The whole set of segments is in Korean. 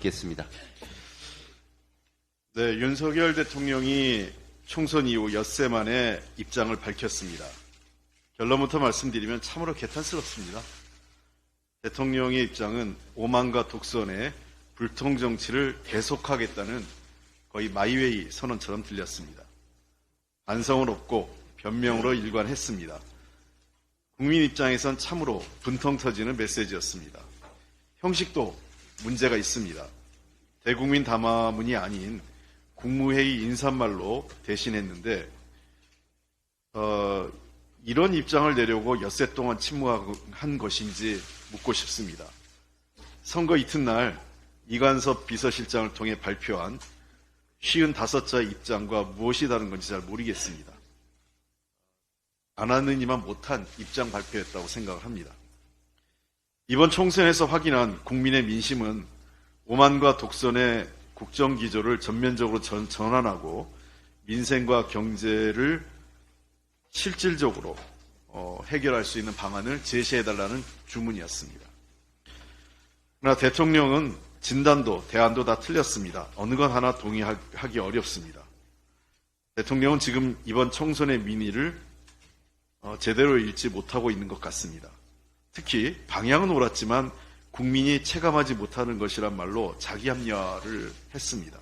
듣겠습니다. 네, 윤석열 대통령이 총선 이후 엿새 만에 입장을 밝혔습니다. 결론부터 말씀드리면 참으로 개탄스럽습니다. 대통령의 입장은 오만과 독선의 불통 정치를 계속하겠다는 거의 마이웨이 선언처럼 들렸습니다. 반성은 없고 변명으로 일관했습니다. 국민 입장에선 참으로 분통 터지는 메시지였습니다. 형식도 문제가 있습니다. 대국민 담화문이 아닌 국무회의 인사말로 대신했는데 이런 입장을 내려고 엿새 동안 침묵한 것인지 묻고 싶습니다. 선거 이튿날 이관섭 비서실장을 통해 발표한 55자의 입장과 무엇이 다른 건지 잘 모르겠습니다. 안 하느니만 못한 입장 발표였다고 생각을 합니다. 이번 총선에서 확인한 국민의 민심은 오만과 독선의 국정기조를 전면적으로 전환하고 민생과 경제를 실질적으로 해결할 수 있는 방안을 제시해달라는 주문이었습니다. 그러나 대통령은 진단도 대안도 다 틀렸습니다. 어느 것 하나 동의하기 어렵습니다. 대통령은 지금 이번 총선의 민의를 제대로 읽지 못하고 있는 것 같습니다. 특히 방향은 옳았지만 국민이 체감하지 못하는 것이란 말로 자기 합리화를 했습니다.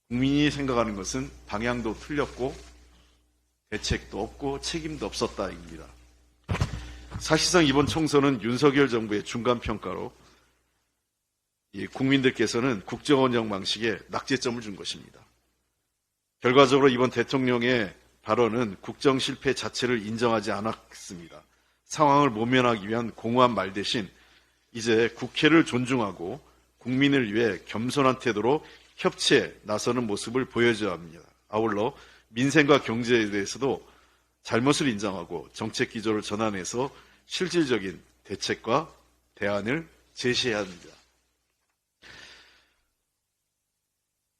국민이 생각하는 것은 방향도 틀렸고 대책도 없고 책임도 없었다입니다. 사실상 이번 총선은 윤석열 정부의 중간평가로 국민들께서는 국정운영 방식에 낙제점을 준 것입니다. 결과적으로 이번 대통령의 발언은 국정 실패 자체를 인정하지 않았습니다. 상황을 모면하기 위한 공허한 말 대신 이제 국회를 존중하고 국민을 위해 겸손한 태도로 협치에 나서는 모습을 보여줘야 합니다. 아울러 민생과 경제에 대해서도 잘못을 인정하고 정책 기조를 전환해서 실질적인 대책과 대안을 제시해야 합니다.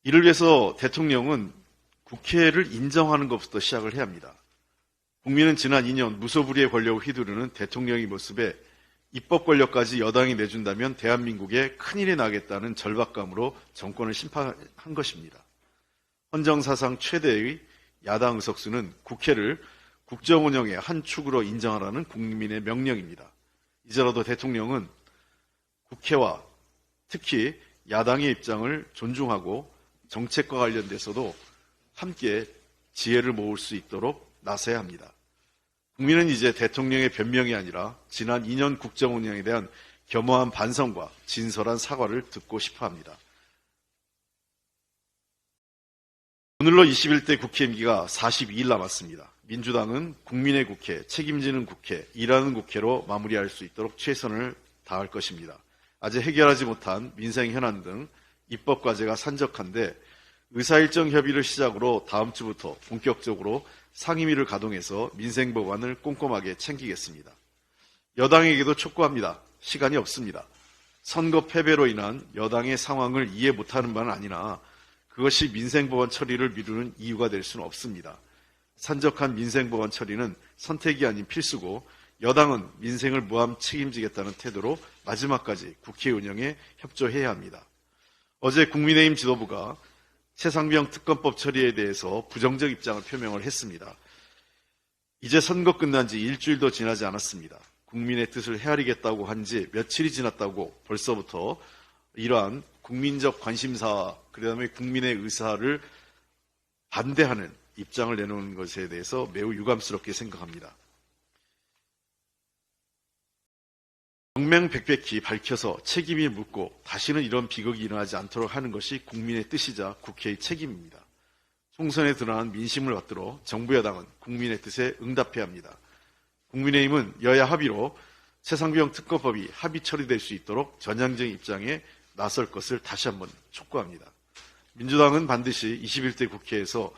이를 위해서 대통령은 국회를 인정하는 것부터 시작을 해야 합니다. 국민은 지난 2년 무소불위의 권력을 휘두르는 대통령의 모습에 입법 권력까지 여당이 내준다면 대한민국에 큰일이 나겠다는 절박감으로 정권을 심판한 것입니다. 헌정사상 최대의 야당 의석수는 국회를 국정운영의 한 축으로 인정하라는 국민의 명령입니다. 이제라도 대통령은 국회와 특히 야당의 입장을 존중하고 정책과 관련돼서도 함께 지혜를 모을 수 있도록 나서야 합니다. 국민은 이제 대통령의 변명이 아니라 지난 2년 국정운영에 대한 겸허한 반성과 진솔한 사과를 듣고 싶어 합니다. 오늘로 21대 국회 임기가 42일 남았습니다. 민주당은 국민의 국회, 책임지는 국회, 일하는 국회로 마무리할 수 있도록 최선을 다할 것입니다. 아직 해결하지 못한 민생 현안 등 입법 과제가 산적한데 의사일정 협의를 시작으로 다음 주부터 본격적으로 상임위를 가동해서 민생 법안을 꼼꼼하게 챙기겠습니다. 여당에게도 촉구합니다. 시간이 없습니다. 선거 패배로 인한 여당의 상황을 이해 못하는 바는 아니나 그것이 민생 법안 처리를 미루는 이유가 될 수는 없습니다. 산적한 민생 법안 처리는 선택이 아닌 필수고 여당은 민생을 무함 책임지겠다는 태도로 마지막까지 국회 운영에 협조해야 합니다. 어제 국민의힘 지도부가 최상병 특검법 처리에 대해서 부정적 입장을 표명을 했습니다. 이제 선거 끝난 지 일주일도 지나지 않았습니다. 국민의 뜻을 헤아리겠다고 한 지 며칠이 지났다고 벌써부터 이러한 국민적 관심사, 그다음에 국민의 의사를 반대하는 입장을 내놓는 것에 대해서 매우 유감스럽게 생각합니다. 명명백백히 밝혀서 책임이 묻고 다시는 이런 비극이 일어나지 않도록 하는 것이 국민의 뜻이자 국회의 책임입니다. 총선에 드러난 민심을 받들어 정부 여당은 국민의 뜻에 응답해야 합니다. 국민의힘은 여야 합의로 최상병 특검법이 합의 처리될 수 있도록 전향적인 입장에 나설 것을 다시 한번 촉구합니다. 민주당은 반드시 21대 국회에서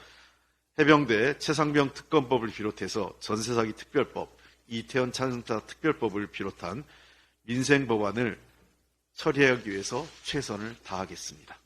해병대 최상병 특검법을 비롯해서 전세사기 특별법, 이태원 찬사 특별법을 비롯한 민생 법안을 처리하기 위해서 최선을 다하겠습니다.